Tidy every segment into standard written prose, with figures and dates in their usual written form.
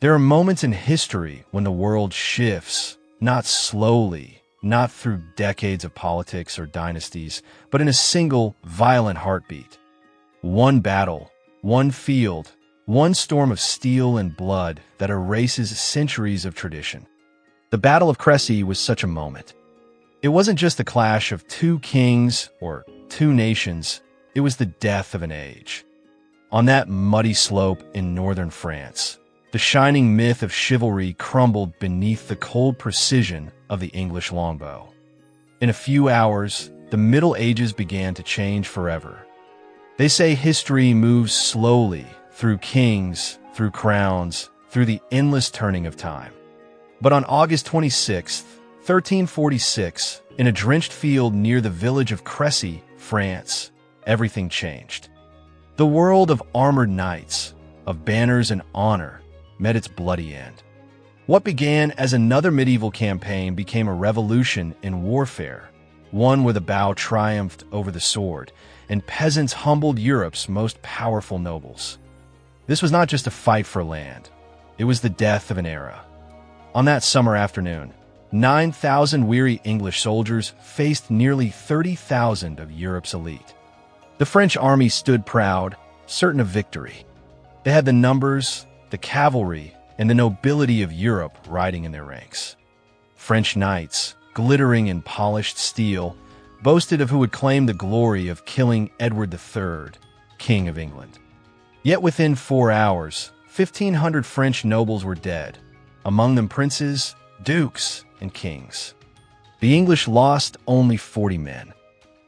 There are moments in history when the world shifts, not slowly, not through decades of politics or dynasties, but in a single, violent heartbeat. One battle, one field, one storm of steel and blood that erases centuries of tradition. The Battle of Crécy was such a moment. It wasn't just the clash of two kings or two nations, it was the death of an age. On that muddy slope in northern France, the shining myth of chivalry crumbled beneath the cold precision of the English longbow. In a few hours, the Middle Ages began to change forever. They say history moves slowly through kings, through crowns, through the endless turning of time. But on August 26, 1346, in a drenched field near the village of Crécy, France, everything changed. The world of armored knights, of banners and honor, met its bloody end. What began as another medieval campaign became a revolution in warfare, one where the bow triumphed over the sword, and peasants humbled Europe's most powerful nobles. This was not just a fight for land. It was the death of an era. On that summer afternoon, 9,000 weary English soldiers faced nearly 30,000 of Europe's elite. The French army stood proud, certain of victory. They had the numbers, the cavalry, and the nobility of Europe riding in their ranks. French knights, glittering in polished steel, boasted of who would claim the glory of killing Edward III, King of England. Yet within 4 hours, 1,500 French nobles were dead, among them princes, dukes, and kings. The English lost only 40 men.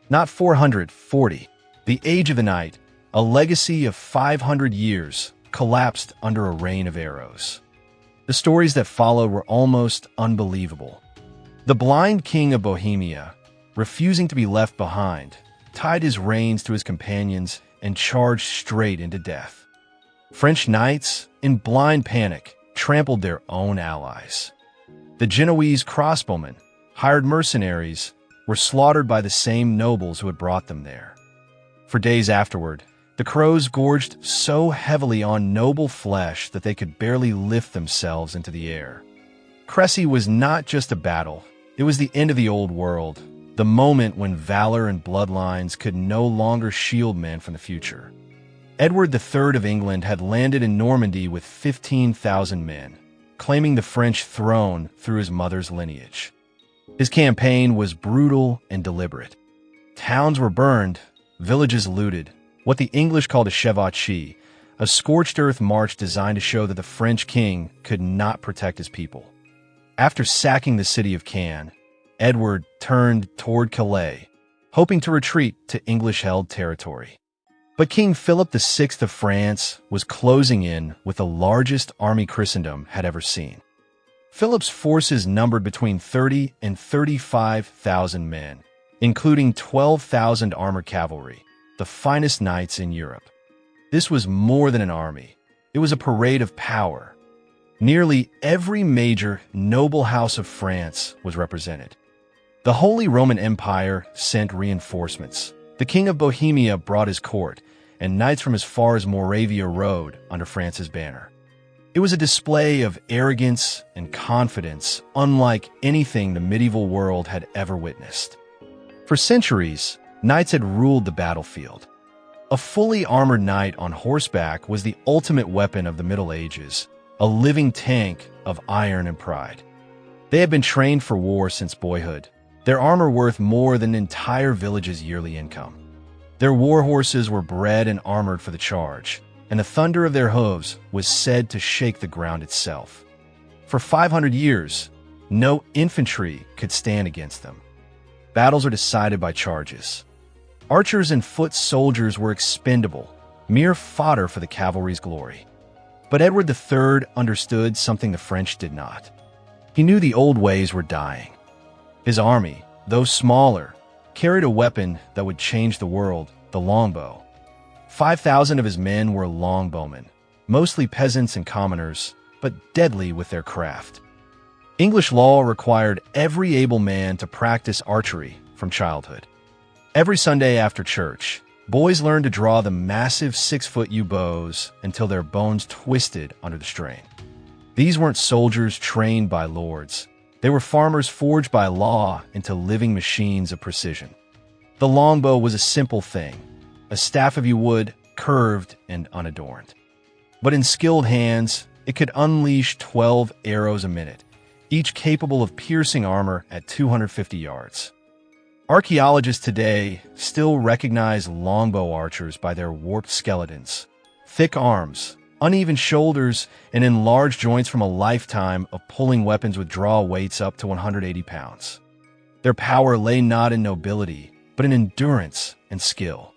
Not 440. The age of the knight, a legacy of 500 years, collapsed under a rain of arrows. The stories that followed were almost unbelievable. The blind King of Bohemia, refusing to be left behind, tied his reins to his companions and charged straight into death. French knights, in blind panic, trampled their own allies. The Genoese crossbowmen, hired mercenaries, were slaughtered by the same nobles who had brought them there. For days afterward, the crows gorged so heavily on noble flesh that they could barely lift themselves into the air. Crécy was not just a battle, it was the end of the old world, the moment when valor and bloodlines could no longer shield men from the future. Edward III of England had landed in Normandy with 15,000 men, claiming the French throne through his mother's lineage. His campaign was brutal and deliberate. Towns were burned, villages looted, what the English called a chevauchée, a scorched earth march designed to show that the French king could not protect his people. After sacking the city of Caen, Edward turned toward Calais, hoping to retreat to English-held territory. But King Philip VI of France was closing in with the largest army Christendom had ever seen. Philip's forces numbered between 30 and 35,000 men, including 12,000 armored cavalry, the finest knights in Europe. This was more than an army. It was a parade of power. Nearly every major noble house of France was represented. The Holy Roman Empire sent reinforcements. The King of Bohemia brought his court, and knights from as far as Moravia rode under France's banner. It was a display of arrogance and confidence unlike anything the medieval world had ever witnessed. For centuries, knights had ruled the battlefield. A fully armored knight on horseback was the ultimate weapon of the Middle Ages, a living tank of iron and pride. They had been trained for war since boyhood, their armor worth more than an entire village's yearly income. Their war horses were bred and armored for the charge, and the thunder of their hooves was said to shake the ground itself. For 500 years, no infantry could stand against them. Battles are decided by charges. Archers and foot soldiers were expendable, mere fodder for the cavalry's glory. But Edward III understood something the French did not. He knew the old ways were dying. His army, though smaller, carried a weapon that would change the world, the longbow. 5,000 of his men were longbowmen, mostly peasants and commoners, but deadly with their craft. English law required every able man to practice archery from childhood. Every Sunday after church, boys learned to draw the massive 6-foot yew bows until their bones twisted under the strain. These weren't soldiers trained by lords. They were farmers forged by law into living machines of precision. The longbow was a simple thing, a staff of wood, curved and unadorned. But in skilled hands, it could unleash 12 arrows a minute, each capable of piercing armor at 250 yards. Archaeologists today still recognize longbow archers by their warped skeletons, thick arms, uneven shoulders, and enlarged joints from a lifetime of pulling weapons with draw weights up to 180 pounds. Their power lay not in nobility, but in endurance and skill.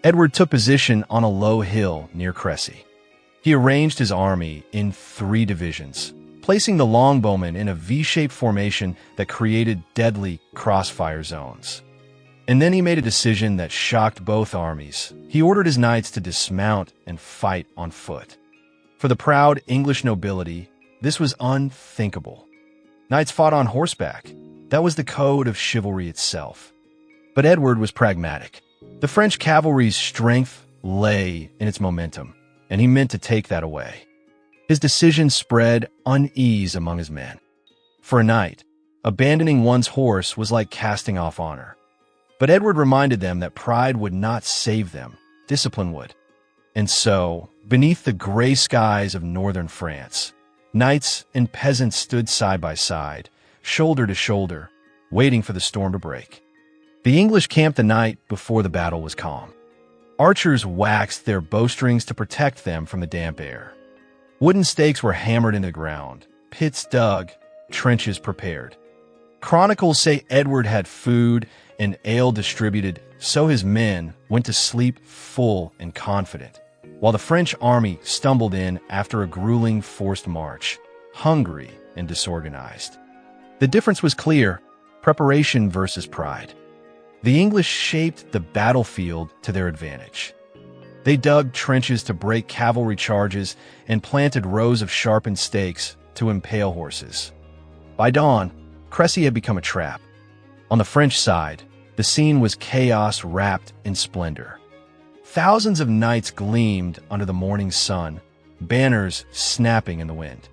Edward took position on a low hill near Crécy. He arranged his army in 3 divisions, placing the longbowmen in a V-shaped formation that created deadly crossfire zones. And then he made a decision that shocked both armies. He ordered his knights to dismount and fight on foot. For the proud English nobility, this was unthinkable. Knights fought on horseback. That was the code of chivalry itself. But Edward was pragmatic. The French cavalry's strength lay in its momentum, and he meant to take that away. His decision spread unease among his men. For a knight, abandoning one's horse was like casting off honor. But Edward reminded them that pride would not save them, discipline would. And so, beneath the gray skies of northern France, knights and peasants stood side by side, shoulder to shoulder, waiting for the storm to break. The English camped the night before the battle was calm. Archers waxed their bowstrings to protect them from the damp air. Wooden stakes were hammered into the ground, pits dug, trenches prepared. Chronicles say Edward had food and ale distributed, so his men went to sleep full and confident, while the French army stumbled in after a grueling forced march, hungry and disorganized. The difference was clear: preparation versus pride. The English shaped the battlefield to their advantage. They dug trenches to break cavalry charges and planted rows of sharpened stakes to impale horses. By dawn, Crécy had become a trap. On the French side, the scene was chaos wrapped in splendor. Thousands of knights gleamed under the morning sun, banners snapping in the wind.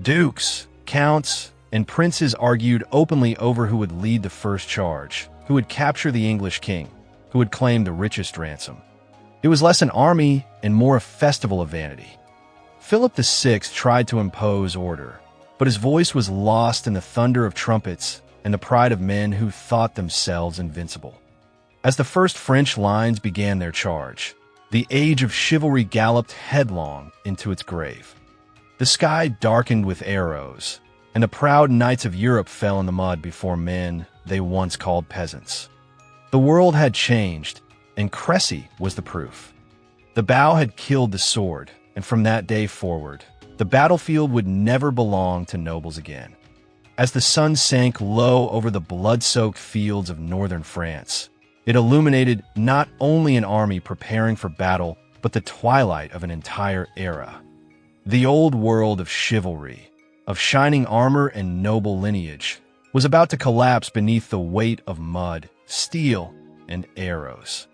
Dukes, counts, and princes argued openly over who would lead the first charge, who would capture the English king, who would claim the richest ransom. It was less an army and more a festival of vanity. Philip VI tried to impose order, but his voice was lost in the thunder of trumpets and the pride of men who thought themselves invincible. As the first French lines began their charge, the age of chivalry galloped headlong into its grave. The sky darkened with arrows, and the proud knights of Europe fell in the mud before men they once called peasants. The world had changed, and Crécy was the proof. The bow had killed the sword, and from that day forward, the battlefield would never belong to nobles again. As the sun sank low over the blood-soaked fields of northern France, it illuminated not only an army preparing for battle, but the twilight of an entire era. The old world of chivalry, of shining armor and noble lineage, was about to collapse beneath the weight of mud, steel, and arrows.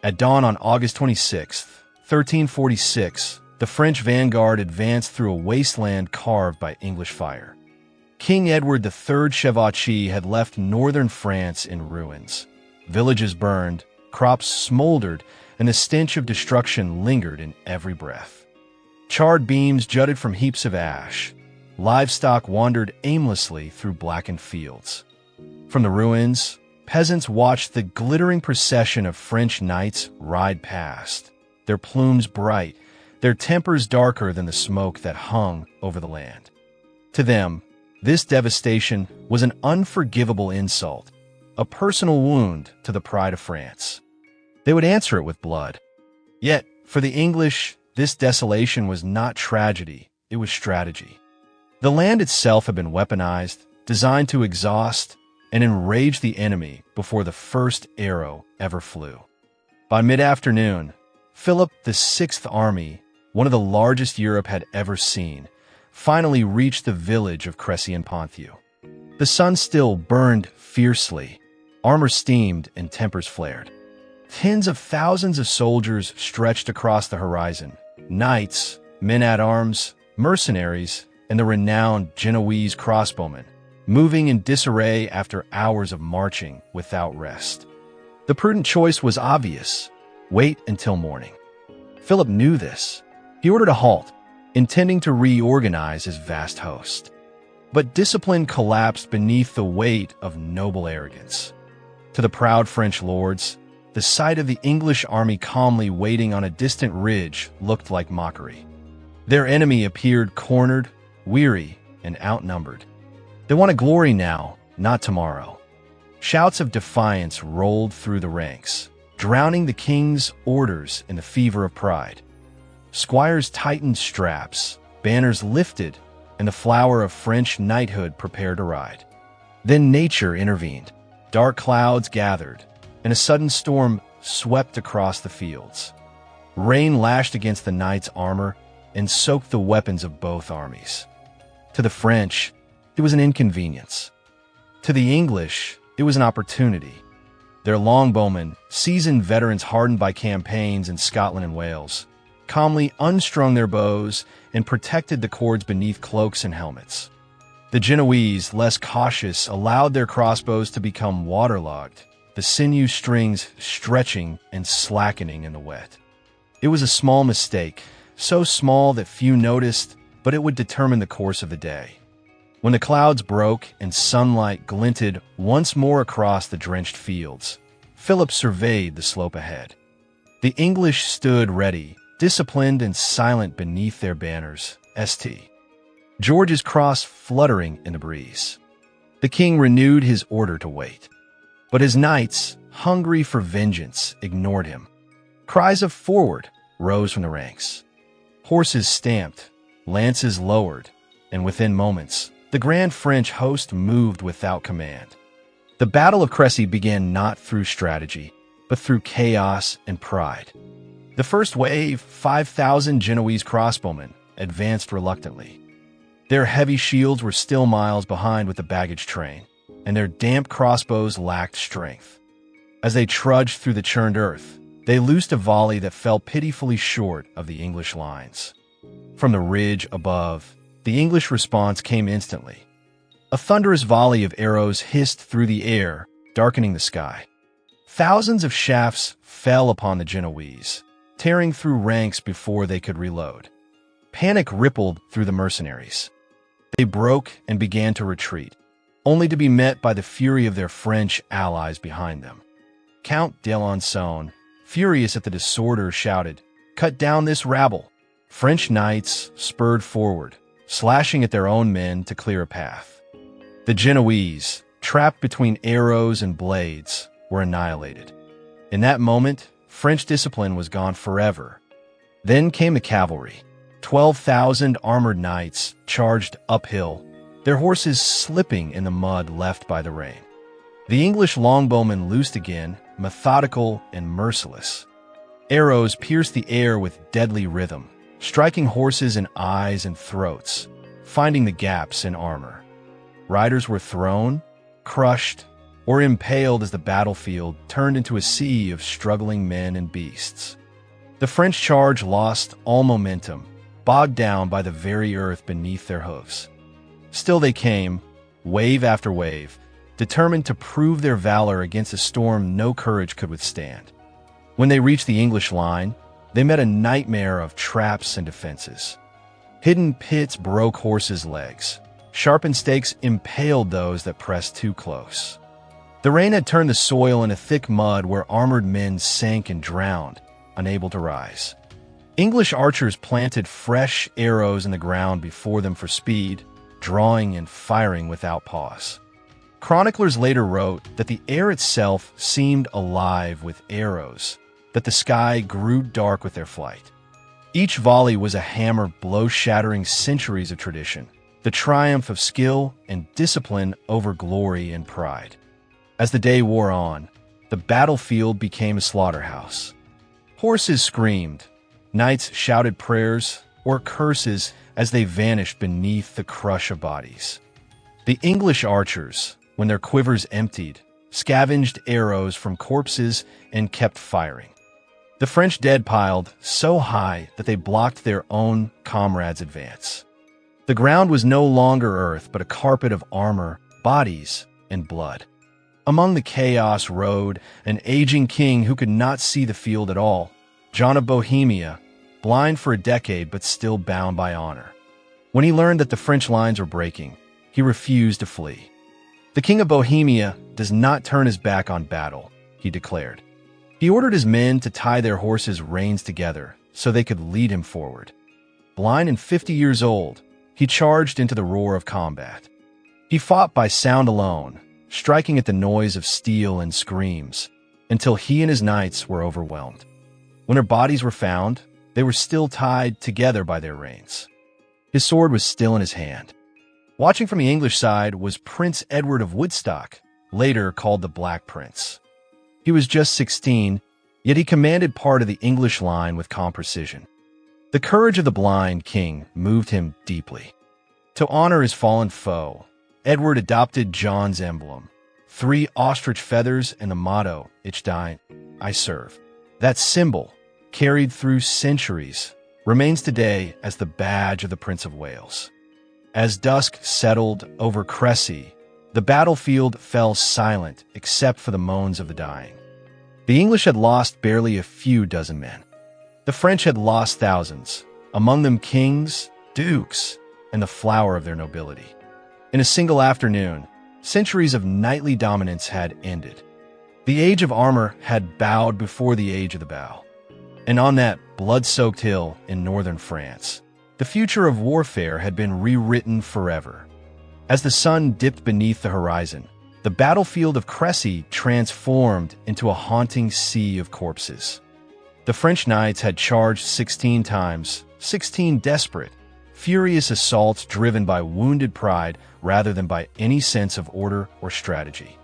At dawn on August 26, 1346, the French vanguard advanced through a wasteland carved by English fire. King Edward III Chevauchee had left northern France in ruins. Villages burned, crops smoldered, and the stench of destruction lingered in every breath. Charred beams jutted from heaps of ash. Livestock wandered aimlessly through blackened fields. From the ruins, peasants watched the glittering procession of French knights ride past, their plumes bright, their tempers darker than the smoke that hung over the land. To them, this devastation was an unforgivable insult, a personal wound to the pride of France. They would answer it with blood. Yet, for the English, this desolation was not tragedy, it was strategy. The land itself had been weaponized, designed to exhaust and enrage the enemy before the first arrow ever flew. By mid-afternoon, Philip VI Army, one of the largest Europe had ever seen, finally reached the village of Crécy-en-Ponthieu. The sun still burned fiercely, armor steamed and tempers flared. Tens of thousands of soldiers stretched across the horizon, knights, men-at-arms, mercenaries, and the renowned Genoese crossbowmen, moving in disarray after hours of marching without rest. The prudent choice was obvious: wait until morning. Philip knew this. He ordered a halt, intending to reorganize his vast host. But discipline collapsed beneath the weight of noble arrogance. To the proud French lords, the sight of the English army calmly waiting on a distant ridge looked like mockery. Their enemy appeared cornered, weary, and outnumbered. They wanted glory now, not tomorrow. Shouts of defiance rolled through the ranks, drowning the king's orders in the fever of pride. Squires tightened straps, banners lifted, and the flower of French knighthood prepared to ride. Then nature intervened. Dark clouds gathered, and a sudden storm swept across the fields. Rain lashed against the knights' armor and soaked the weapons of both armies. To the French, it was an inconvenience. To the English, it was an opportunity. Their longbowmen, seasoned veterans hardened by campaigns in Scotland and Wales, calmly unstrung their bows and protected the cords beneath cloaks and helmets. The Genoese, less cautious, allowed their crossbows to become waterlogged, the sinew strings stretching and slackening in the wet. It was a small mistake, so small that few noticed, but it would determine the course of the day. When the clouds broke and sunlight glinted once more across the drenched fields, Philip surveyed the slope ahead. The English stood ready, disciplined and silent beneath their banners, St. George's cross fluttering in the breeze. The king renewed his order to wait. But his knights, hungry for vengeance, ignored him. Cries of "Forward!" rose from the ranks. Horses stamped, lances lowered, and within moments, the grand French host moved without command. The Battle of Crécy began not through strategy, but through chaos and pride. The first wave, 5,000 Genoese crossbowmen, advanced reluctantly. Their heavy shields were still miles behind with the baggage train, and their damp crossbows lacked strength. As they trudged through the churned earth, they loosed a volley that fell pitifully short of the English lines. From the ridge above, the English response came instantly. A thunderous volley of arrows hissed through the air, darkening the sky. Thousands of shafts fell upon the Genoese, tearing through ranks before they could reload. Panic rippled through the mercenaries. They broke and began to retreat, only to be met by the fury of their French allies behind them. Count d'Alençon, furious at the disorder, shouted, "Cut down this rabble!" French knights spurred forward, slashing at their own men to clear a path. The Genoese, trapped between arrows and blades, were annihilated. In that moment, French discipline was gone forever. Then came the cavalry. 12,000 armored knights charged uphill, their horses slipping in the mud left by the rain. The English longbowmen loosed again, methodical and merciless. Arrows pierced the air with deadly rhythm, striking horses in eyes and throats, finding the gaps in armor. Riders were thrown, crushed, or impaled as the battlefield turned into a sea of struggling men and beasts. The French charge lost all momentum, bogged down by the very earth beneath their hooves. Still they came, wave after wave, determined to prove their valor against a storm no courage could withstand. When they reached the English line, they met a nightmare of traps and defenses. Hidden pits broke horses' legs. Sharpened stakes impaled those that pressed too close. The rain had turned the soil into thick mud where armored men sank and drowned, unable to rise. English archers planted fresh arrows in the ground before them for speed, drawing and firing without pause. Chroniclers later wrote that the air itself seemed alive with arrows, that the sky grew dark with their flight. Each volley was a hammer blow shattering centuries of tradition, the triumph of skill and discipline over glory and pride. As the day wore on, the battlefield became a slaughterhouse. Horses screamed, knights shouted prayers or curses as they vanished beneath the crush of bodies. The English archers, when their quivers emptied, scavenged arrows from corpses and kept firing. The French dead piled so high that they blocked their own comrades' advance. The ground was no longer earth, but a carpet of armor, bodies, and blood. Among the chaos rode an aging king who could not see the field at all, John of Bohemia, blind for a decade but still bound by honor. When he learned that the French lines were breaking, he refused to flee. "The King of Bohemia does not turn his back on battle," he declared. He ordered his men to tie their horses' reins together so they could lead him forward. Blind and 50 years old, he charged into the roar of combat. He fought by sound alone, striking at the noise of steel and screams, until he and his knights were overwhelmed. When their bodies were found, they were still tied together by their reins. His sword was still in his hand. Watching from the English side was Prince Edward of Woodstock, later called the Black Prince. He was just 16, yet he commanded part of the English line with calm precision. The courage of the blind king moved him deeply. To honor his fallen foe, Edward adopted John's emblem, 3 ostrich feathers and the motto, Ich dien, I serve. That symbol, carried through centuries, remains today as the badge of the Prince of Wales. As dusk settled over Crécy, the battlefield fell silent except for the moans of the dying. The English had lost barely a few dozen men. The French had lost thousands, among them kings, dukes, and the flower of their nobility. In a single afternoon, centuries of knightly dominance had ended. The age of armor had bowed before the age of the bow. And on that blood-soaked hill in northern France, the future of warfare had been rewritten forever. As the sun dipped beneath the horizon, the battlefield of Crécy transformed into a haunting sea of corpses. The French knights had charged 16 times, 16 desperate, furious assaults driven by wounded pride rather than by any sense of order or strategy.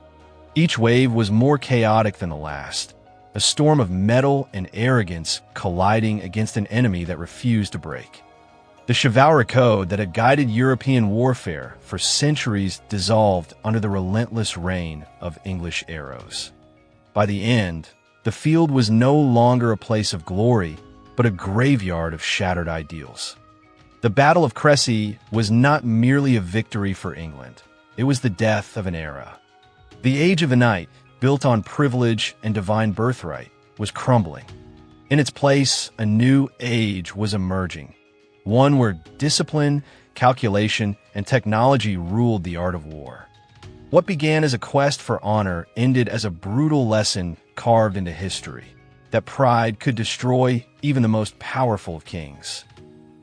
Each wave was more chaotic than the last, a storm of metal and arrogance colliding against an enemy that refused to break. The chivalry code that had guided European warfare for centuries dissolved under the relentless rain of English arrows. By the end, the field was no longer a place of glory, but a graveyard of shattered ideals. The Battle of Crécy was not merely a victory for England. It was the death of an era. The age of the knight, built on privilege and divine birthright, was crumbling. In its place, a new age was emerging, one where discipline, calculation, and technology ruled the art of war. What began as a quest for honor ended as a brutal lesson carved into history, that pride could destroy even the most powerful of kings.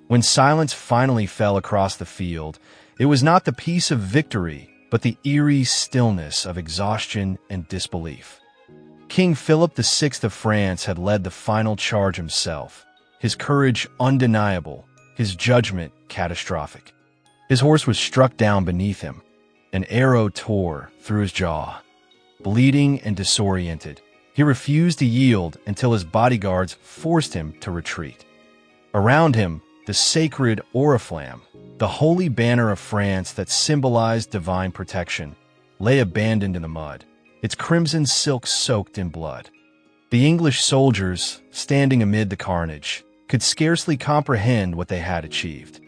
When silence finally fell across the field, it was not the peace of victory, but the eerie stillness of exhaustion and disbelief. King Philip VI of France had led the final charge himself, his courage undeniable, his judgment catastrophic. His horse was struck down beneath him. An arrow tore through his jaw. Bleeding and disoriented, he refused to yield until his bodyguards forced him to retreat. Around him, the sacred oriflamme, the holy banner of France that symbolized divine protection, lay abandoned in the mud, its crimson silk soaked in blood. The English soldiers, standing amid the carnage, could scarcely comprehend what they had achieved.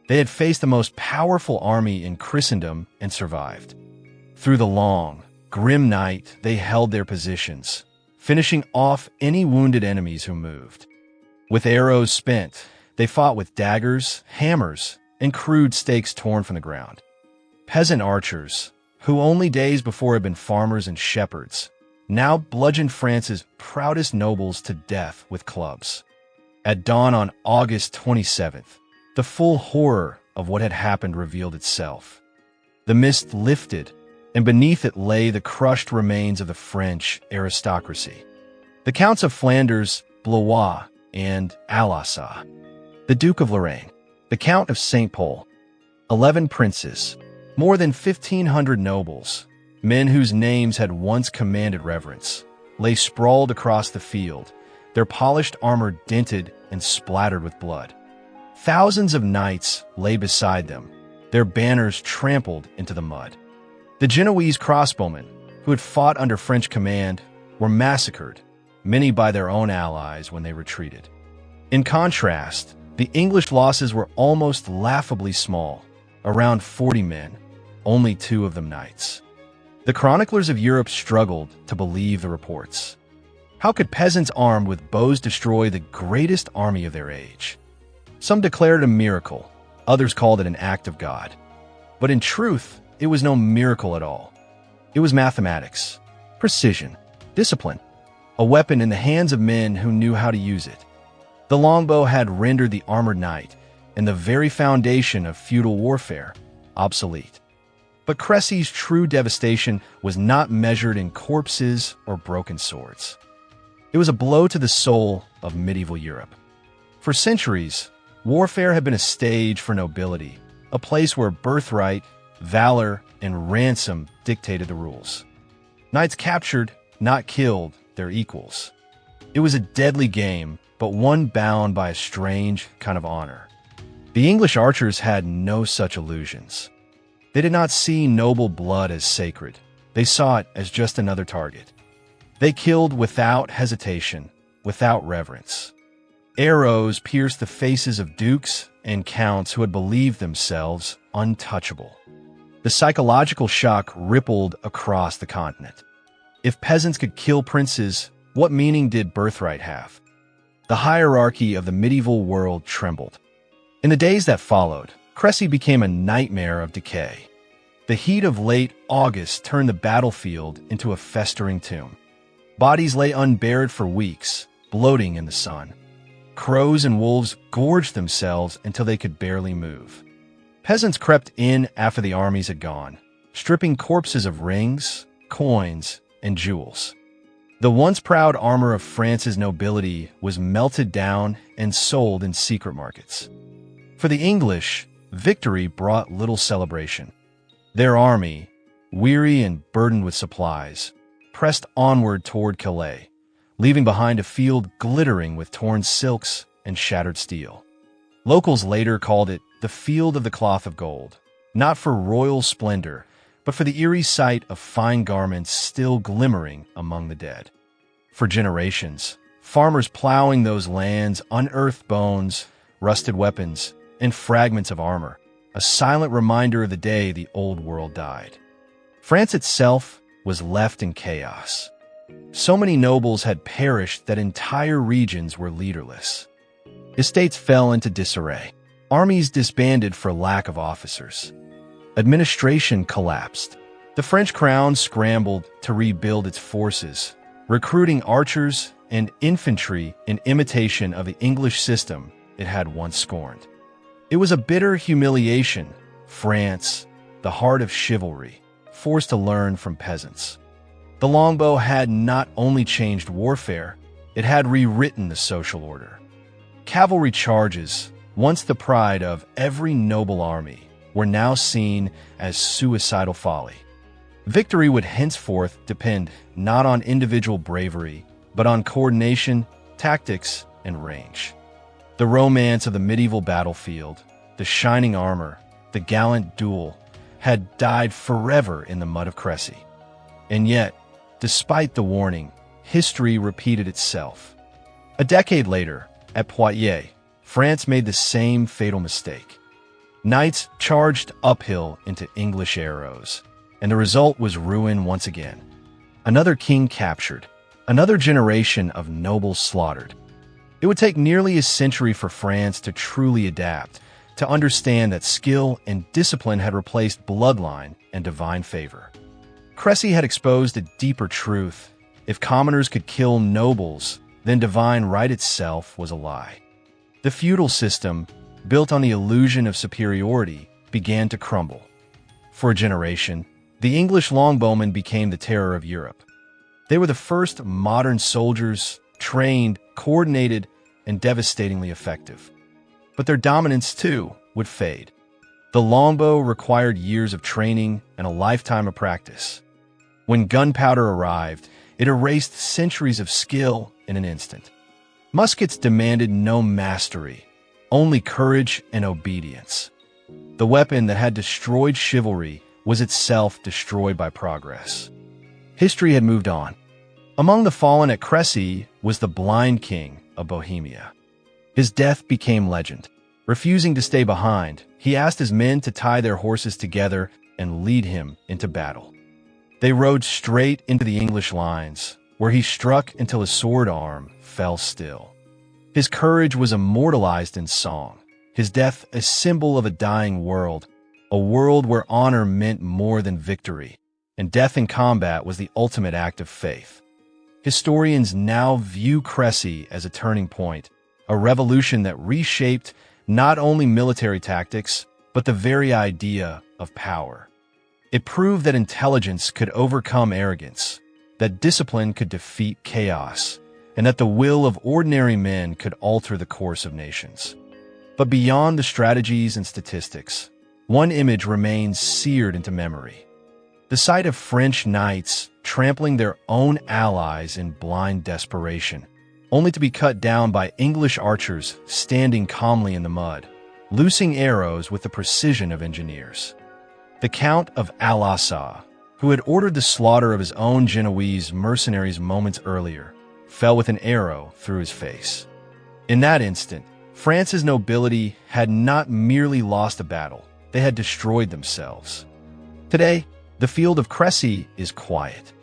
They had faced the most powerful army in Christendom and survived. Through the long, grim night, they held their positions, finishing off any wounded enemies who moved. With arrows spent, they fought with daggers, hammers, and crude stakes torn from the ground. Peasant archers, who only days before had been farmers and shepherds, now bludgeoned France's proudest nobles to death with clubs. At dawn on August 27th, the full horror of what had happened revealed itself. The mist lifted, and beneath it lay the crushed remains of the French aristocracy. The Counts of Flanders, Blois, and Alsace, the Duke of Lorraine, the Count of St. Pol, 11 princes, more than 1,500 nobles, men whose names had once commanded reverence, lay sprawled across the field, their polished armor dented and splattered with blood. Thousands of knights lay beside them, their banners trampled into the mud. The Genoese crossbowmen, who had fought under French command, were massacred, many by their own allies when they retreated. In contrast, The English losses were almost laughably small, around 40 men, only 2 of them knights. The chroniclers of Europe struggled to believe the reports. How could peasants armed with bows destroy the greatest army of their age? Some declared it a miracle, others called it an act of God. But in truth, it was no miracle at all. It was mathematics, precision, discipline, a weapon in the hands of men who knew how to use it. The longbow had rendered the armored knight, and the very foundation of feudal warfare, obsolete. But Crécy's true devastation was not measured in corpses or broken swords. It was a blow to the soul of medieval Europe. For centuries, warfare had been a stage for nobility, a place where birthright, valor, and ransom dictated the rules. Knights captured, not killed, their equals. It was a deadly game, but one bound by a strange kind of honor. The English archers had no such illusions. They did not see noble blood as sacred. They saw it as just another target. They killed without hesitation, without reverence. Arrows pierced the faces of dukes and counts who had believed themselves untouchable. The psychological shock rippled across the continent. If peasants could kill princes, what meaning did birthright have? The hierarchy of the medieval world trembled. In the days that followed, Crécy became a nightmare of decay. The heat of late August turned the battlefield into a festering tomb. Bodies lay unburied for weeks, bloating in the sun. Crows and wolves gorged themselves until they could barely move. Peasants crept in after the armies had gone, stripping corpses of rings, coins, and jewels. The once proud armor of France's nobility was melted down and sold in secret markets. For the English, victory brought little celebration. Their army, weary and burdened with supplies, pressed onward toward Calais, leaving behind a field glittering with torn silks and shattered steel. Locals later called it the Field of the Cloth of Gold, not for royal splendor, but for the eerie sight of fine garments still glimmering among the dead. For generations, farmers plowing those lands unearthed bones, rusted weapons, and fragments of armor, a silent reminder of the day the old world died. France itself was left in chaos. So many nobles had perished that entire regions were leaderless. Estates fell into disarray. Armies disbanded for lack of officers. Administration collapsed. The French crown scrambled to rebuild its forces, recruiting archers and infantry in imitation of the English system it had once scorned. It was a bitter humiliation. France, the heart of chivalry, forced to learn from peasants. The longbow had not only changed warfare, it had rewritten the social order. Cavalry charges, once the pride of every noble army, were now seen as suicidal folly. Victory would henceforth depend not on individual bravery, but on coordination, tactics, and range. The romance of the medieval battlefield, the shining armor, the gallant duel, had died forever in the mud of Crécy. And yet, despite the warning, history repeated itself. A decade later, at Poitiers, France made the same fatal mistake. Knights charged uphill into English arrows, and the result was ruin once again. Another king captured, another generation of nobles slaughtered. It would take nearly a century for France to truly adapt, to understand that skill and discipline had replaced bloodline and divine favor. Crécy had exposed a deeper truth. If commoners could kill nobles, then divine right itself was a lie. The feudal system, built on the illusion of superiority, began to crumble. For a generation, the English longbowmen became the terror of Europe. They were the first modern soldiers, trained, coordinated, and devastatingly effective. But their dominance, too, would fade. The longbow required years of training and a lifetime of practice. When gunpowder arrived, it erased centuries of skill in an instant. Muskets demanded no mastery, only courage and obedience. The weapon that had destroyed chivalry was itself destroyed by progress. History had moved on. Among the fallen at Crécy was the blind King of Bohemia. His death became legend. Refusing to stay behind, he asked his men to tie their horses together and lead him into battle. They rode straight into the English lines, where he struck until his sword arm fell still. His courage was immortalized in song, his death a symbol of a dying world, a world where honor meant more than victory, and death in combat was the ultimate act of faith. Historians now view Crécy as a turning point, a revolution that reshaped not only military tactics, but the very idea of power. It proved that intelligence could overcome arrogance, that discipline could defeat chaos, and that the will of ordinary men could alter the course of nations. But beyond the strategies and statistics, one image remains seared into memory. The sight of French knights trampling their own allies in blind desperation, only to be cut down by English archers standing calmly in the mud, loosing arrows with the precision of engineers. The Count of Alassa, who had ordered the slaughter of his own Genoese mercenaries moments earlier, fell with an arrow through his face. In that instant, France's nobility had not merely lost a battle, they had destroyed themselves. Today, the field of Crécy is quiet.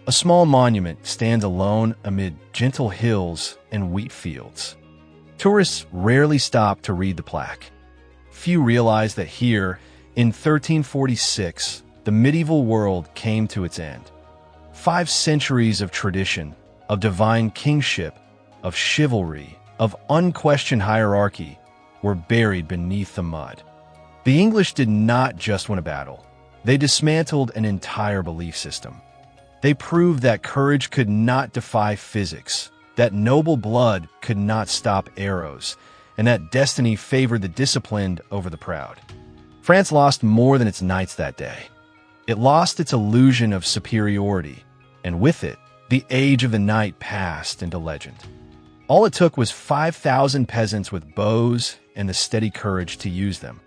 A small monument stands alone amid gentle hills and wheat fields. Tourists rarely stop to read the plaque. Few realize that here, in 1346, the medieval world came to its end. 5 centuries of tradition, of divine kingship, of chivalry, of unquestioned hierarchy, were buried beneath the mud. The English did not just win a battle. They dismantled an entire belief system. They proved that courage could not defy physics, that noble blood could not stop arrows, and that destiny favored the disciplined over the proud. France lost more than its knights that day. It lost its illusion of superiority, and with it, the age of the knight passed into legend. All it took was 5,000 peasants with bows and the steady courage to use them.